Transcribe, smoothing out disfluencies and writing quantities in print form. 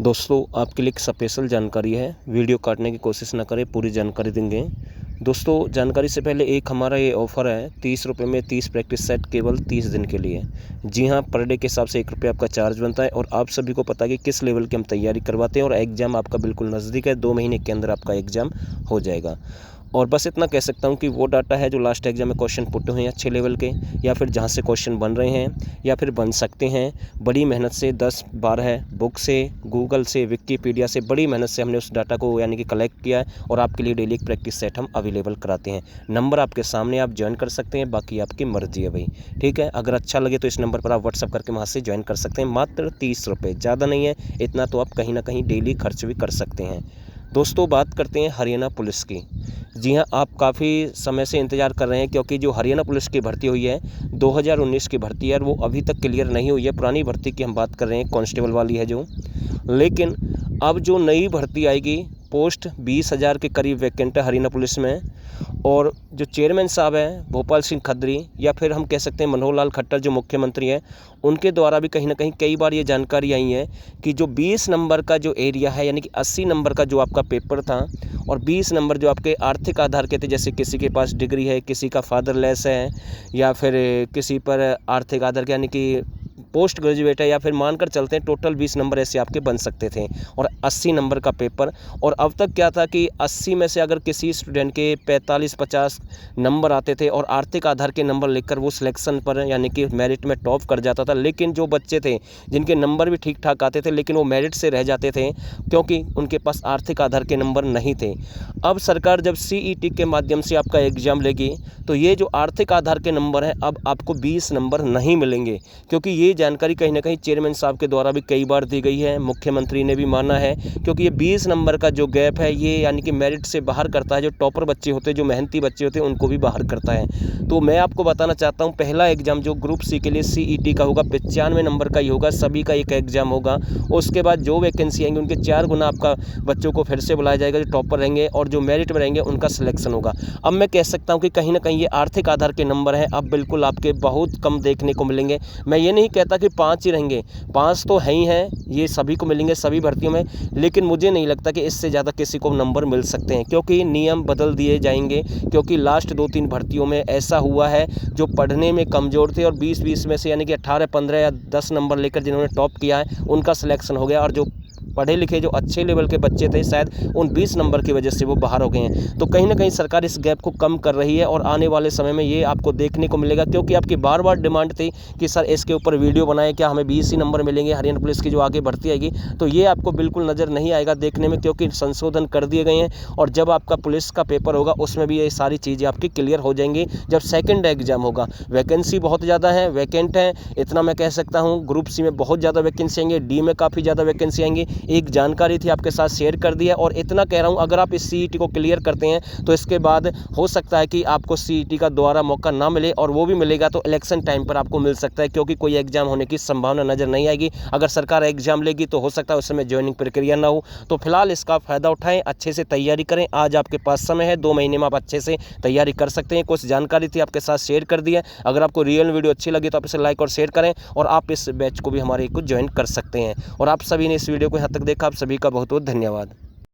दोस्तों आपके लिए एक स्पेशल जानकारी है, वीडियो काटने की कोशिश ना करें, पूरी जानकारी देंगे। दोस्तों जानकारी से पहले एक हमारा ये ऑफ़र है, 30 रुपये में 30 प्रैक्टिस सेट केवल 30 दिन के लिए। जी हाँ, पर डे के हिसाब से 1 रुपये आपका चार्ज बनता है और आप सभी को पता है कि किस लेवल की हम तैयारी करवाते हैं और एग्ज़ाम आपका बिल्कुल नज़दीक है, 2 महीने के अंदर आपका एग्ज़ाम हो जाएगा। और बस इतना कह सकता हूँ कि वो डाटा है जो लास्ट एग्जाम में क्वेश्चन पुट हुए हैं अच्छे लेवल के, या फिर जहाँ से क्वेश्चन बन रहे हैं या फिर बन सकते हैं, बड़ी मेहनत से 10-12 बुक से, गूगल से, विकिपीडिया से बड़ी मेहनत से हमने उस डाटा को यानी कि कलेक्ट किया है और आपके लिए डेली एक प्रैक्टिस सेट हम अवेलेबल कराते हैं। नंबर आपके सामने, आप ज्वाइन कर सकते हैं, बाकी आपकी मर्जी है भाई, ठीक है। अगर अच्छा लगे तो इस नंबर पर आप व्हाट्सअप करके वहाँ से ज्वाइन कर सकते हैं। मात्र 30 रुपये, ज़्यादा नहीं है, इतना तो आप कहीं ना कहीं डेली खर्च भी कर सकते हैं। दोस्तों बात करते हैं हरियाणा पुलिस की। जी हाँ, आप काफ़ी समय से इंतज़ार कर रहे हैं क्योंकि जो हरियाणा पुलिस की भर्ती हुई है 2019 की भर्ती है, वो अभी तक क्लियर नहीं हुई है। पुरानी भर्ती की हम बात कर रहे हैं, कांस्टेबल वाली है जो। लेकिन अब जो नई भर्ती आएगी, पोस्ट 20,000 के करीब वैकेंट है हरियाणा पुलिस में। और जो चेयरमैन साहब हैं भोपाल सिंह खत्री, या फिर हम कह सकते हैं मनोहर लाल खट्टर जो मुख्यमंत्री हैं, उनके द्वारा भी कहीं ना कहीं कई बार ये जानकारी आई है कि जो 20 नंबर का जो एरिया है, यानी कि 80 नंबर का जो आपका पेपर था और 20 नंबर जो आपके आर्थिक आधार के थे, जैसे किसी के पास डिग्री है, किसी का फादरलेस है, या फिर किसी पर आर्थिक आधार के यानी कि पोस्ट ग्रेजुएट है, या फिर मानकर चलते हैं टोटल 20 नंबर ऐसे आपके बन सकते थे और 80 नंबर का पेपर। और अब तक क्या था कि 80 में से अगर किसी स्टूडेंट के 45-50 नंबर आते थे और आर्थिक आधार के नंबर लेकर वो सिलेक्शन पर यानी कि मेरिट में टॉप कर जाता था। लेकिन जो बच्चे थे जिनके नंबर भी ठीक ठाक आते थे लेकिन वो मेरिट से रह जाते थे क्योंकि उनके पास आर्थिक आधार के नंबर नहीं थे। अब सरकार जब CET के माध्यम से आपका एग्ज़ाम लेगी तो ये जो आर्थिक आधार के नंबर हैं अब आपको 20 नंबर नहीं मिलेंगे, क्योंकि ये जानकारी कहीं ना कहीं चेयरमैन साहब के द्वारा भी कई बार दी गई है, मुख्यमंत्री ने भी माना है। क्योंकि ये 20 नंबर का जो गैप है ये यानी कि मेरिट से बाहर करता है, जो टॉपर बच्चे होते हैं, जो मेहनती बच्चे होते हैं, उनको भी बाहर करता है। तो मैं आपको बताना चाहता हूँ, पहला एग्ज़ाम जो ग्रुप C के लिए CET का होगा 95 नंबर का ही होगा, सभी का एक एग्ज़ाम होगा। उसके बाद जो वैकेंसी आएंगी उनके 4 गुना आपका बच्चों को फिर से बुलाया जाएगा, जो टॉपर रहेंगे और जो मेरिट में रहेंगे उनका सिलेक्शन होगा। अब मैं कह सकता हूँ कि कहीं ना कहीं ये आर्थिक आधार के नंबर हैं अब बिल्कुल आपके बहुत कम देखने को मिलेंगे। मैं ये नहीं कहता कि 5 ही रहेंगे, 5 तो है ही हैं, ये सभी को मिलेंगे सभी भर्तियों में, लेकिन मुझे नहीं लगता कि इससे ज़्यादा किसी को नंबर मिल सकते हैं क्योंकि नियम बदल दिए जाएंगे। क्योंकि लास्ट 2-3 भर्तियों में ऐसा हुआ है, जो पढ़ने में कमज़ोर थे और 20-20 में से यानी कि 18-15 या 10 नंबर लेकर जिन्होंने टॉप किया है उनका सिलेक्शन हो गया, और जो पढ़े लिखे जो अच्छे लेवल के बच्चे थे शायद उन 20 नंबर की वजह से वो बाहर हो गए हैं। तो कहीं ना कहीं सरकार इस गैप को कम कर रही है और आने वाले समय में ये आपको देखने को मिलेगा, क्योंकि आपकी बार बार डिमांड थी कि सर इसके ऊपर वीडियो बनाएं, क्या हमें 20 ही नंबर मिलेंगे हरियाणा पुलिस की जो आगे भर्ती आएगी। तो ये आपको बिल्कुल नज़र नहीं आएगा देखने में, क्योंकि संशोधन कर दिए गए हैं और जब आपका पुलिस का पेपर होगा उसमें भी ये सारी चीज़ें आपकी क्लियर हो जाएंगी। जब सेकेंड एग्जाम होगा, वैकेंसी बहुत ज़्यादा है, वैकेंट है, इतना मैं कह सकता हूँ। ग्रुप C में बहुत ज़्यादा वैकेंसी आएंगे, D में काफ़ी ज़्यादा वैकेंसी आएंगी। एक जानकारी थी आपके साथ शेयर कर दिया, और इतना कह रहा हूं, अगर आप इस CET को क्लियर करते हैं तो इसके बाद हो सकता है कि आपको CET का दोबारा मौका ना मिले, और वो भी मिलेगा तो इलेक्शन टाइम पर आपको मिल सकता है, क्योंकि कोई एग्जाम होने की संभावना नजर नहीं आएगी। अगर सरकार एग्जाम लेगी तो हो सकता है उस समय ज्वाइनिंग प्रक्रिया ना हो। तो फिलहाल इसका फायदा उठाएं, अच्छे से तैयारी करें। आज आपके पास समय है, 2 महीने में आप अच्छे से तैयारी कर सकते हैं। कुछ जानकारी थी आपके साथ शेयर कर दी है। अगर आपको रियल वीडियो अच्छी लगी तो आप इसे लाइक और शेयर करें, और आप इस बैच को भी हमारे को ज्वाइन कर सकते हैं। और आप सभी ने इस वीडियो को यहाँ तक देखा, आप सभी का बहुत बहुत धन्यवाद।